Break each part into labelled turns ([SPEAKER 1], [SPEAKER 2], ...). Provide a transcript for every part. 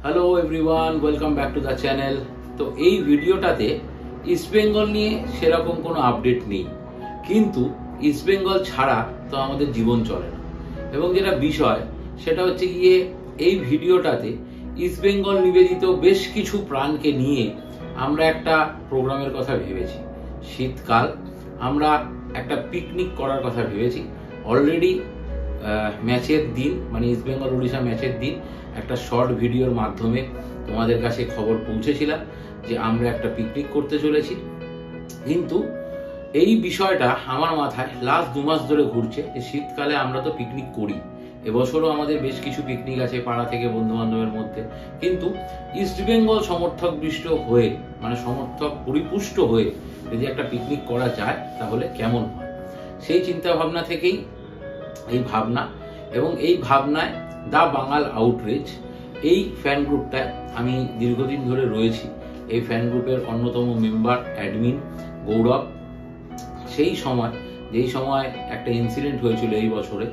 [SPEAKER 1] Hello everyone, welcome back to the channel. তো এই ভিডিওটাতে ইস্ট বেঙ্গল নিয়ে সেরকম কোনো আপডেট নেই, কিন্তু ইস্ট বেঙ্গল ছাড়া তো আমাদের জীবন চলে না। এবং যেটা বিষয় সেটা হচ্ছে গিয়ে এই ভিডিওটাতে ইস্ট বেঙ্গল নিবেদিত বেশ কিছু প্রাণকে নিয়ে আমরা একটা প্রোগ্রামের কথা ভেবেছি। শীতকাল, আমরা একটা পিকনিক করার কথা ভেবেছি। অলরেডি ম্যাচের দিন, মানে ইস্ট বেঙ্গল উড়িষ্যা ম্যাচের দিন একটা শর্ট ভিডিওর মাধ্যমে তোমাদের কাছে খবর পৌঁছেছিলাম যে আমরা একটা পিকনিক করতে চলেছি। কিন্তু এই বিষয়টা আমার মাথায় লাস্ট 2 মাস ধরে ঘুরছে যে শীতকালে আমরা তো পিকনিক করি, এবছরও আমাদের বেশ কিছু পিকনিক আছে পাড়া থেকে বন্ধু বান্ধবের মধ্যে, কিন্তু ইস্ট বেঙ্গল সমর্থক দৃষ্ট হয়ে, মানে সমর্থক পরিপুষ্ট হয়ে যদি একটা পিকনিক করা যায় তাহলে কেমন হয়, সেই চিন্তা ভাবনা থেকেই এই ভাবনা। এবং এই ভাবনায় দ্য বাঙাল আউটরিচ, এই ফ্যান গ্রুপটায় আমি দীর্ঘদিন ধরে রয়েছি। এই ফ্যান গ্রুপের অন্যতম মেম্বার অ্যাডমিন গৌরব। যেই সময় একটা ইনসিডেন্ট হয়েছিল এই বছরে,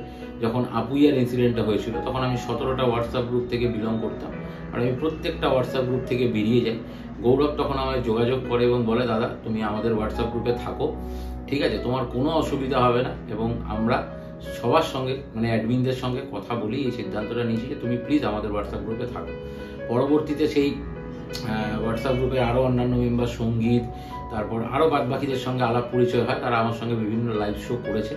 [SPEAKER 1] যখন আপুইয়ার ইনসিডেন্টটা হয়েছিল, তখন আমি 17টা হোয়াটসঅ্যাপ গ্রুপ থেকে বিলং করতাম, আর আমি প্রত্যেকটা হোয়াটসঅ্যাপ গ্রুপ থেকে বেরিয়ে যাই। গৌরব তখন আমায় যোগাযোগ করে এবং বলে, দাদা তুমি আমাদের হোয়াটসঅ্যাপ গ্রুপে থাকো, ঠিক আছে, তোমার কোনো অসুবিধা হবে না। এবং আমরা সবার সঙ্গে, মানে অ্যাডমিনদের সঙ্গে কথা বলি এই সিদ্ধান্তটা নিয়েছি যে তুমি প্লিজ আমাদের হোয়াটসঅ্যাপ গ্রুপে থাকো। পরবর্তীতে সেই হোয়াটসঅ্যাপ গ্রুপের আরও অন্যান্য মেম্বার, সঙ্গীত, তারপর আরও বাদবাকিদের সঙ্গে আলাপ পরিচয় হয়, তারা আমার সঙ্গে বিভিন্ন লাইভ শো করেছে।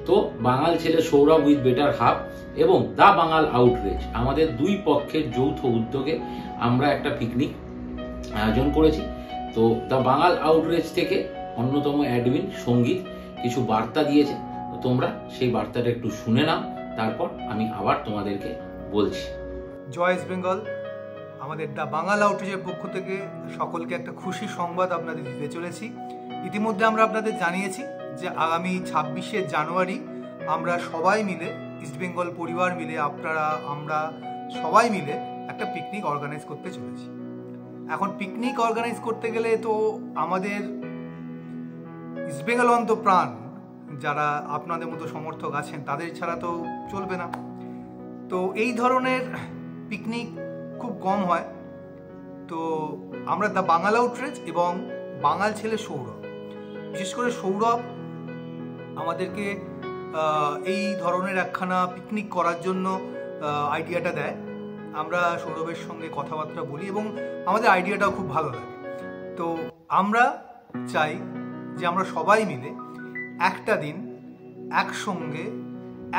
[SPEAKER 1] তো বাঙাল ছেলে সৌরভ উইথ বেটার হাব এবং দ্য বাঙাল আউটরিচ, আমাদের দুই পক্ষের যৌথ উদ্যোগে আমরা একটা পিকনিক আয়োজন করেছি। তো দ্য বাঙাল আউটরিচ থেকে অন্যতম অ্যাডমিন সঙ্গীত কিছু বার্তা দিয়েছে, তোমরা সেই বার্তাটা একটু শুনে নাও, তারপর আমি আবার তোমাদেরকে বলছি।
[SPEAKER 2] জয় ইস্ট বেঙ্গল। আমাদের দ্য বাঙাল আউটরিচের পক্ষ থেকে সকলকে একটা খুশি সংবাদ আপনাদের দিতে চলেছি। ইতিমধ্যে আমরা আপনাদের জানিয়েছি যে আগামী 26শে জানুয়ারি আমরা সবাই মিলে, ইস্ট বেঙ্গল পরিবার মিলে, আমরা সবাই মিলে একটা পিকনিক অর্গানাইজ করতে চলেছি। এখন পিকনিক অর্গানাইজ করতে গেলে তো আমাদের ইস্ট বেঙ্গল অন্ত প্রাণ যারা আপনাদের মতো সমর্থক আছেন তাদের ছাড়া তো চলবে না। তো এই ধরনের পিকনিক খুব কম হয়। তো আমরা দ্য বাঙাল আউটরিচ এবং বাঙাল ছেলে সৌরভ, বিশেষ করে সৌরভ আমাদেরকে এই ধরনের একখানা পিকনিক করার জন্য আইডিয়াটা দেয়। আমরা সৌরভের সঙ্গে কথাবার্তা বলি এবং আমাদের আইডিয়াটাও খুব ভালো লাগে। তো আমরা চাই যে আমরা সবাই মিলে একটা দিন একসঙ্গে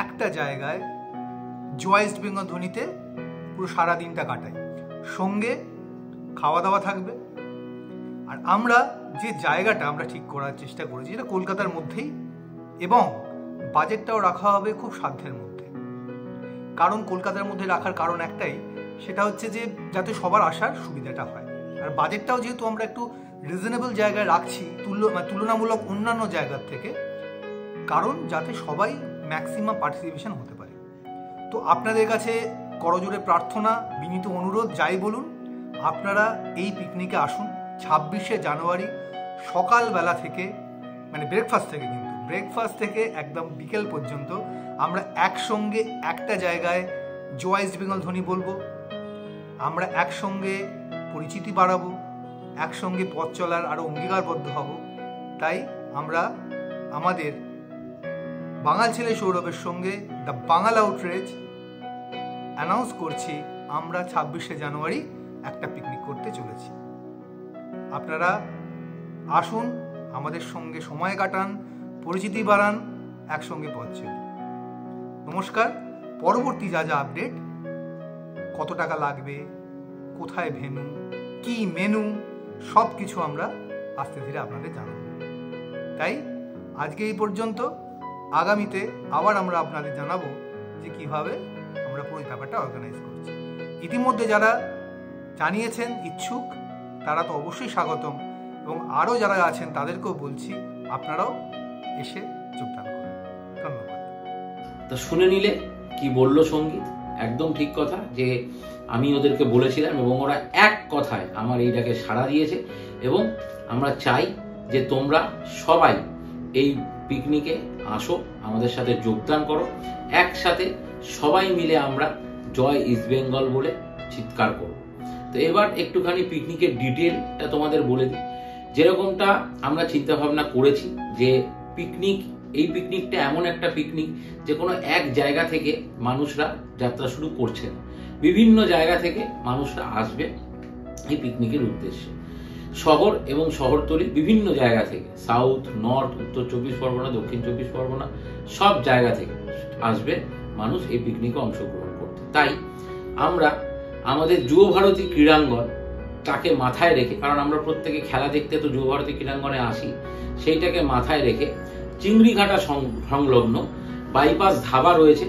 [SPEAKER 2] একটা জায়গায় জয় ইস্ট বেঙ্গল ধ্বনিতে পুরো সারা দিনটা কাটাই। সঙ্গে খাওয়া দাওয়া থাকবে। আর আমরা যে জায়গাটা আমরা ঠিক করার চেষ্টা করেছি এটা কলকাতার মধ্যেই, এবং বাজেটটাও রাখা হবে খুব সাধ্যের মধ্যে। কারণ কলকাতার মধ্যে রাখার কারণ একটাই, সেটা হচ্ছে যে যাতে সবার আসার সুবিধাটা হয়। আর বাজেটটাও যেহেতু আমরা একটু রিজনেবল জায়গায় রাখছি তুলনামূলক অন্যান্য জায়গার থেকে, কারণ যাতে সবাই ম্যাক্সিমাম পার্টিসিপেশন হতে পারে। তো আপনাদের কাছে করজোড়ে প্রার্থনা, বিনীত অনুরোধ, যাই বলুন, আপনারা এই পিকনিকে আসুন 26শে জানুয়ারি সকালবেলা থেকে, মানে ব্রেকফাস্ট থেকে একদম বিকেল পর্যন্ত আমরা একসঙ্গে একটা জায়গায় জয় ইস্ট বেঙ্গল ধ্বনি বলবো। আমরা একসঙ্গে পরিচিতি বাড়াবো, একসঙ্গে পথ চলার আরও অঙ্গীকারবদ্ধ হব। তাই আমরা আমাদের বাঙাল ছেলে সৌরভের সঙ্গে দ্য বাঙাল আউটরিচ অ্যানাউন্স করছি, আমরা 26শে জানুয়ারি একটা পিকনিক করতে চলেছি। আপনারা আসুন, আমাদের সঙ্গে সময় কাটান, পরিচিতি বাড়ান, একসঙ্গে পথ চলি। নমস্কার। পরবর্তী যা যা আপডেট, কত টাকা লাগবে, কোথায় ভেন্যু, কি মেনু, সব কিছু আমরা আস্তে ধীরে আপনাদের জানাবো। তাই আজকে এই পর্যন্ত। আগামীতে আবার আমরা আপনাদের জানাবো যে কিভাবে আমরা পুরো ব্যাপারটা অর্গানাইজ করছি। ইতিমধ্যে যারা জানিয়েছেন ইচ্ছুক, তারা তো অবশ্যই স্বাগতম, এবং আরও যারা আছেন তাদেরকেও বলছি আপনারাও এসে যোগদান করুন। ধন্যবাদ।
[SPEAKER 1] তা শুনে নিলে কি বললো সঙ্গীত, একদম ঠিক কথা, যে আমি ওদেরকে বলেছিলাম এবং ওরা এক কথায় আমার এইটাকে সাড়া দিয়েছে। এবং আমরা চাই যে তোমরা সবাই এই পিকনিকে আসো, আমাদের সাথে যোগদান করো, একসাথে সবাই মিলে আমরা জয় ইস্ট বেঙ্গল বলে চিৎকার করব। তো এবার একটুখানি পিকনিকের ডিটেলটা তোমাদের বলে দিই। যেরকমটা আমরা চিন্তা ভাবনা করেছি যে এই পিকনিকটা এমন একটা পিকনিক যে কোনো এক জায়গা থেকে মানুষরা যাত্রা শুরু করছে না, বিভিন্ন জায়গা থেকে মানুষরা আসবে এই পিকনিকের উদ্দেশ্যে। শহর এবং শহরতলি বিভিন্ন জায়গা থেকে, সাউথ, নর্থ, উত্তর 24 পরগনা, দক্ষিণ 24 পরগনা, সব জায়গা থেকে আসবে মানুষ এই পিকনিকে অংশগ্রহণ করতে। তাই আমরা আমাদের যুব ভারতী ক্রীড়াঙ্গন তাকে মাথায় রেখে, কারণ আমরা প্রত্যেকে খেলা দেখতে তো যুব ভারতী ক্রীড়াঙ্গনে আসি, সেইটাকে মাথায় রেখে চিংড়িঘাটা সংলগ্ন বাইপাস ধাবা রয়েছে,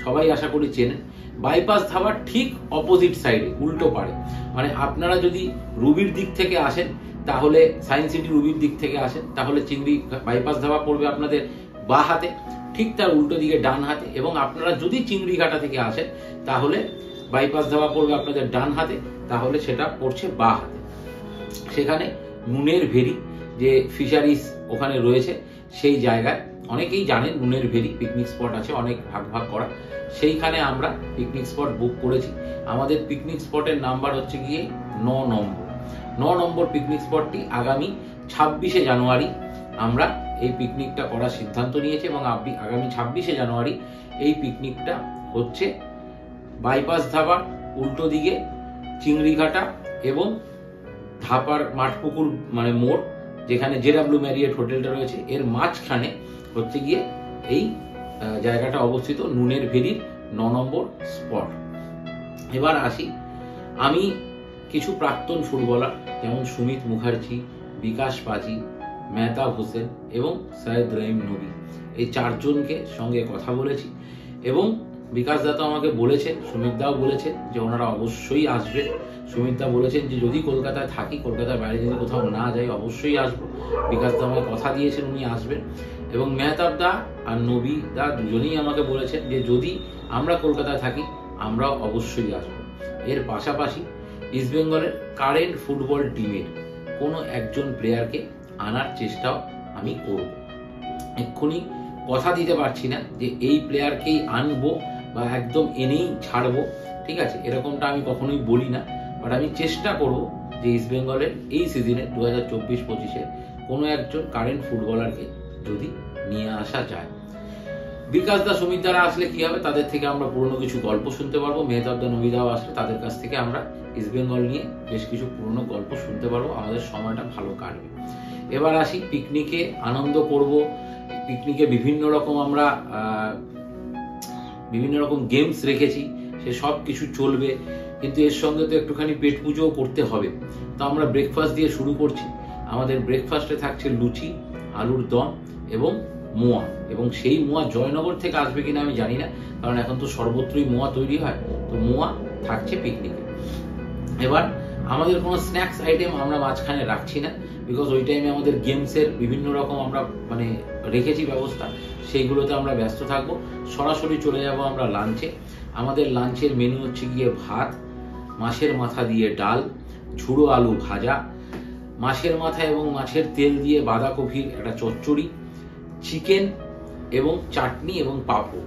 [SPEAKER 1] সবাই আশা করি চেনেন। বাইপাস ধাবার ঠিক অপোজিট সাইডে, উল্টো পারে, মানে আপনারা যদি রুবির দিক থেকে আসেন, তাহলে সায়েন্স সিটি রুবির দিক থেকে আসেন, তাহলে বাইপাস ধাবা পড়বে আপনাদের বাঁ হাতে, ঠিক তার উল্টো দিকে ডান হাতে। এবং আপনারা যদি চিংড়িঘাটা থেকে আসেন, তাহলে বাইপাস ধাবা পড়বে আপনাদের ডান হাতে, তাহলে সেটা পড়ছে বাঁ হাতে। সেখানে নুনের ভেরি যে ফিশারিজ ওখানে রয়েছে, সেই জায়গায় অনেকেই জানেন নুনের ভেরি পিকনিক স্পট আছে অনেক ভাগ ভাগ করা, সেইখানে আমরা পিকনিক স্পট বুক করেছি। আমাদের পিকনিক স্পটের নাম্বার হচ্ছে গিয়ে 9 নম্বর পিকনিক স্পটটি আগামী 26শে জানুয়ারি আমরা এই পিকনিকটা করার সিদ্ধান্ত নিয়েছি। এবং আগামী 26শে জানুয়ারি এই পিকনিকটা হচ্ছে বাইপাস ধাবার উল্টো দিকে চিংড়িঘাটা এবং ধাপার মাঠপুকুর মানে মোড়, যেখানে জেডব্লিউ ম্যারিয়েট হোটেলটা রয়েছে, এর মাঝখানে হচ্ছে গিয়ে এই জায়গাটা অবস্থিত, নুনের ভেরির 9 নম্বর স্পট। এবার আসি, আমি কিছু প্রাক্তন ফুটবলার যেমন সুমিত মুখার্জি, বিকাশ পাজি, মেহতাব হোসেন এবং সৈয়দ রহিম নবী, এই 4 জনকে সঙ্গে কথা বলেছি। এবং বিকাশ দা তো আমাকে বলেছেন, সুমিত দাও বলেছেন যে ওনারা অবশ্যই আসবে। সুমিত দা বলেছেন যে যদি কলকাতায় থাকি, কলকাতার বাইরে যদি কোথাও না যাই, অবশ্যই আসবো। বিকাশ দা আমাকে কথা দিয়েছেন উনি আসবেন। এবং মেহতাব দা আর নবী দা দুজনেই আমাকে বলেছেন যে যদি আমরা কলকাতায় থাকি, আমরা অবশ্যই আসবো। এর পাশাপাশি ইস্ট বেঙ্গলের কারেন্ট ফুটবল টিমের কোনো একজন প্লেয়ারকে আনার চেষ্টাও আমি করব। এক্ষুনি কথা দিতে পারছি না যে এই প্লেয়ারকেই আনবো বা একদম এনেই ছাড়বো, ঠিক আছে, এরকমটা আমি কখনোই বলি না। বাট আমি চেষ্টা করব যে ইস্ট বেঙ্গলের এই সিজনে 2024-25-এ কোনো একজন কারেন্ট ফুটবলারকে যদি নিয়ে আসা যায়। বিকাশ দা, সুমিত দ্বারা আসলে কি হবে, তাদের থেকে আমরা পুরনো কিছু গল্প শুনতে পারবো। মেহতাব দা, নবীদাও আসলে তাদের কাছ থেকে আমরা ইস্ট বেঙ্গল নিয়ে বেশ কিছু পুরনো গল্প শুনতে পারবো, আমাদের সময়টা ভালো কাটবে। এবার আসি, পিকনিকে আনন্দ করব। পিকনিকে বিভিন্ন রকম গেমস রেখেছি, সে সব কিছু চলবে, কিন্তু এর সঙ্গে তো একটুখানি পেট পুজোও করতে হবে। তো আমরা ব্রেকফাস্ট দিয়ে শুরু করছি। আমাদের ব্রেকফাস্টে থাকছে লুচি, আলুর দম এবং মোয়া। এবং সেই মোয়া জয়নগর থেকে আসবে কিনা আমি জানি না, কারণ এখন তো সর্বত্রই মোয়া তৈরি হয়, তো মোয়া থাকছে পিকনিকে। এবার আমাদের কোনো স্ন্যাক্স আইটেম আমরা মাঝখানে রাখছি না, বিকজ ওই টাইমে আমাদের গেমসের বিভিন্ন রকম আমরা মানে রেখেছি ব্যবস্থা, সেইগুলোতে আমরা ব্যস্ত থাকবো। সরাসরি চলে যাব আমরা লাঞ্চে। আমাদের লাঞ্চের মেনু হচ্ছে গিয়ে ভাত, মাছের মাথা দিয়ে ডাল, ঝুড়ো আলু ভাজা, মাছের মাথা এবং মাছের তেল দিয়ে বাঁধাকপির একটা চচ্চড়ি, চিকেন এবং চাটনি এবং পাঁপড়।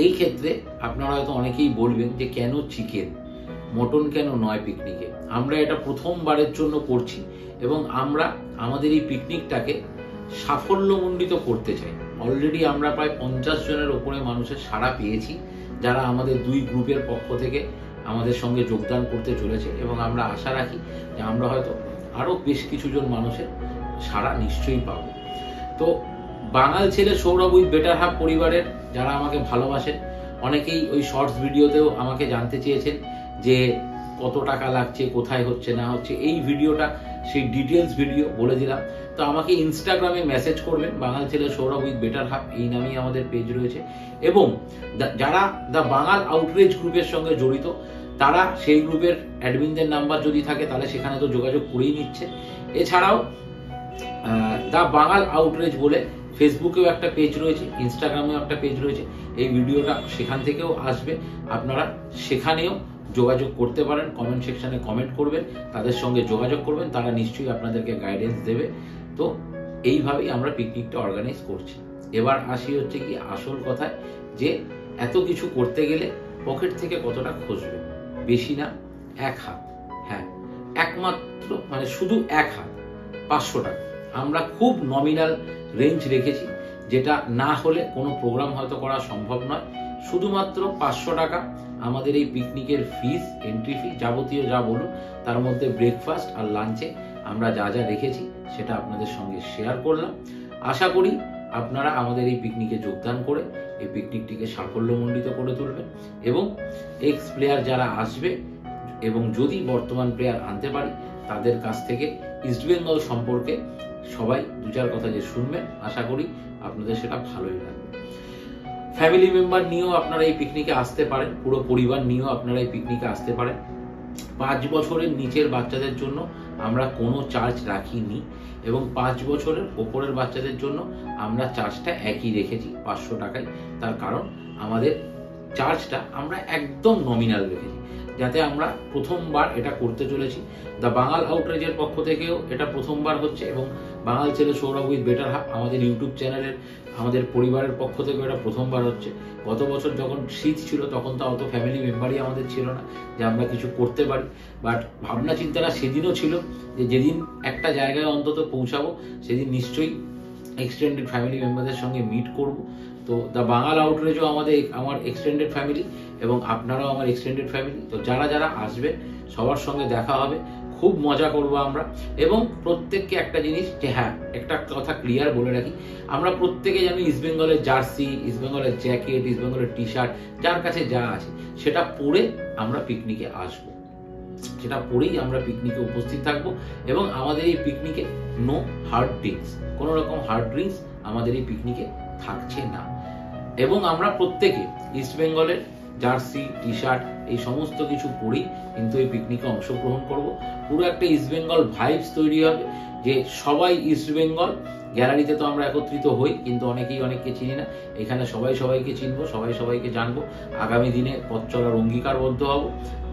[SPEAKER 1] এই ক্ষেত্রে আপনারা হয়তো অনেকেই বলবেন যে কেন চিকেন, মটন কেন নয় পিকনিকে? আমরা এটা প্রথমবারের জন্য করছি এবং আমরা আমাদের এই পিকনিকটাকে সাফল্যমণ্ডিত করতে চাই। অলরেডি আমরা প্রায় 50 জনের ওপরে মানুষের সাড়া পেয়েছি, যারা আমাদের 2 গ্রুপের পক্ষ থেকে আমাদের সঙ্গে যোগদান করতে চলেছে। এবং আমরা আশা রাখি যে আমরা হয়তো আরো বেশ কিছু জন মানুষের সাড়া নিশ্চয়ই পাবো। তো বাঙাল ছেলে সৌরভ উইথ বেটার হাফ পরিবারের যারা আমাকে ভালোবাসেন, অনেকেই ওই শর্টস ভিডিওতেও আমাকে জানতে চেয়েছেন যে কত টাকা লাগছে, কোথায় হচ্ছে না হচ্ছে। এই ভিডিওটা সেই ডিটেলস ভিডিও বলে দিলাম। তো আমাকে ইনস্টাগ্রামে মেসেজ করবেন, বাঙাল ছেলে সৌরভ উইথ বেটার হাফ এই নামেই আমাদের পেজ রয়েছে। এবং যারা দ্য বাঙাল আউটরিচ গ্রুপের সঙ্গে জড়িত, তারা সেই গ্রুপের অ্যাডমিনদের নাম্বার যদি থাকে তাহলে সেখানে তো যোগাযোগ করেই নিচ্ছে। এছাড়াও দ্য বাঙাল আউটরিচ বলে ফেসবুকেও একটা পেজ রয়েছে, ইনস্টাগ্রামেও একটা পেজ রয়েছে। এই ভিডিওটা সেখান থেকেও আসবে, আপনারা সেখানেও যোগাযোগ করতে পারেন। কমেন্ট সেকশনে কমেন্ট করবেন, তাদের সঙ্গে যোগাযোগ করবেন, তারা নিশ্চয়ই আপনাদেরকে গাইডেন্স দেবে। তো এইভাবেই আমরা পিকনিকটা অর্গানাইজ করছি। এবার আসি হচ্ছে কি আসল কথায়, যে এত কিছু করতে গেলে পকেট থেকে কতটা খসবে। বেশি না, এক হাত, হ্যাঁ একমাত্র মানে শুধু এক হাত 500 টাকা। আমরা খুব নমিনাল রেঞ্জ রেখেছি, যেটা না হলে কোনো প্রোগ্রাম হয়তো করা সম্ভব নয়। শুধুমাত্র 500 টাকা আমাদের এই পিকনিকের ফিস, এন্ট্রি ফি, যাবতীয় যা বলুন, তার মধ্যে ব্রেকফাস্ট আর লাঞ্চে আমরা যা যা রেখেছি সেটা আপনাদের সঙ্গে শেয়ার করলাম। আশা করি আপনারা আমাদের এই পিকনিকে যোগদান করে এই পিকনিকটিকে সাফল্যমণ্ডিত করে তুলবেন এবং এক্স প্লেয়ার যারা আসবে এবং যদি বর্তমান প্লেয়ার আনতে পারি তাদের কাছ থেকে ইস্টবেঙ্গল সম্পর্কে সবাই দু চার কথা যে শুনবেন, আশা করি আপনাদের সেটা ভালোই লাগবে। ফ্যামিলি মেম্বার নিয়েও আপনারা এই পিকনিকে আসতে পারেন, পুরো পরিবার নিয়েও আপনারা এই পিকনিকে আসতে পারেন। 5 বছরের নিচের বাচ্চাদের জন্য আমরা কোনো চার্জ রাখিনি এবং 5 বছরের ওপরের বাচ্চাদের জন্য আমরা চার্জটা একই রেখেছি 500 টাকায়। তার কারণ আমাদের চার্জটা আমরা একদম নমিনাল রেখেছি, যাতে আমরা প্রথমবার এটা করতে চলেছি। দ্য বাঙাল আউটরিচের পক্ষ থেকেও এটা প্রথমবার হচ্ছে এবং বাঙাল ছেলে সৌরভ উইথ বেটার হাফ আমাদের ইউটিউব চ্যানেলের, আমাদের পরিবারের পক্ষ থেকেও এটা প্রথমবার হচ্ছে। গত বছর যখন শীত ছিল তখন তো অত ফ্যামিলি মেম্বারই আমাদের ছিল না যে আমরা কিছু করতে পারি, বাট ভাবনা চিন্তাটা সেদিনও ছিল যে যেদিন একটা জায়গায় অন্তত পৌঁছাবো সেদিন নিশ্চয়ই এক্সটেন্ডেড ফ্যামিলি মেম্বারদের সঙ্গে মিট করব। তো দ্য বাঙাল আউটরিচও আমার এক্সটেন্ডেড ফ্যামিলি এবং আপনারাও আমার এক্সটেন্ডেড ফ্যামিলি। তো যারা যারা আসবে সবার সঙ্গে দেখা হবে, খুব মজা করব আমরা। এবং প্রত্যেককে একটা জিনিস, যে হ্যাঁ একটা কথা ক্লিয়ার বলে রাখি, আমরা প্রত্যেকে জানি ইস্টবেঙ্গলের জার্সি, ইস্টবেঙ্গলের জ্যাকেট, ইস্টবেঙ্গলের টি শার্ট যার কাছে যা আছে সেটা পরে আমরা পিকনিকে আসবো, সেটা পরেই আমরা পিকনিকে উপস্থিত থাকবো। এবং আমাদের এই পিকনিকে নো হার্ড ড্রিঙ্কস, কোনো রকম হার্ড ড্রিঙ্কস আমাদের এই পিকনিকে থাকছে না। এবং আমরা প্রত্যেকে ইস্টবেঙ্গলের জার্সি, টি শার্ট এই সমস্ত কিছু পরেই কিন্তু এই পিকনিকে অংশগ্রহণ করব। পুরো একটা ইস্টবেঙ্গল ভাইবস তৈরি হবে, যে সবাই ইস্টবেঙ্গল। গ্যালারিতে তো আমরা একত্রিত হই কিন্তু অনেকেই অনেককে চিনি না, এখানে সবাই সবাইকে চিনবো, সবাই সবাইকে জানবো, আগামী দিনে পথ চলার অঙ্গীকারবদ্ধ হব।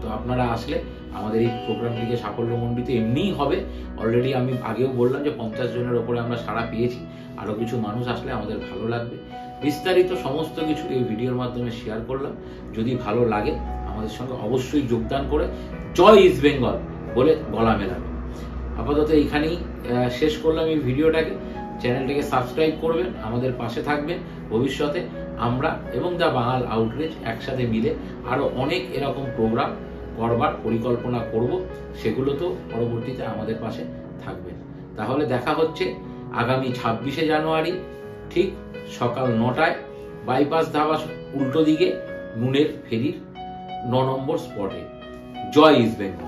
[SPEAKER 1] তো আপনারা আসলে আমাদের এই প্রোগ্রামটিকে সাফল্যমণ্ডিত এমনিই হবে। অলরেডি আমি আগেও বললাম যে 50 জনের ওপরে আমরা সাড়া পেয়েছি, আরো কিছু মানুষ আসলে আমাদের ভালো লাগবে। বিস্তারিত সমস্ত কিছু এই ভিডিওর মাধ্যমে শেয়ার করলাম। যদি ভালো লাগে আমাদের সঙ্গে অবশ্যই যোগদান করে জয় ইস্ট বেঙ্গল বলে গলা মেলাবে। আপাতত এইখানেই শেষ করলাম এই ভিডিওটাকে। চ্যানেলটাকে সাবস্ক্রাইব করবেন, আমাদের পাশে থাকবেন। ভবিষ্যতে আমরা এবং দ্য বাঙাল আউটরিচ একসাথে মিলে আরো অনেক এরকম প্রোগ্রাম করবার পরিকল্পনা করব, সেগুলো তো পরবর্তীতে আমাদের পাশে থাকবেন। তাহলে দেখা হচ্ছে আগামী 26শে জানুয়ারি ঠিক সকাল 9টায় বাইপাস ধাবা উল্টো দিকে নুনের ফেরির 9 নম্বর স্পটে। জয় ইস্ট বেঙ্গল।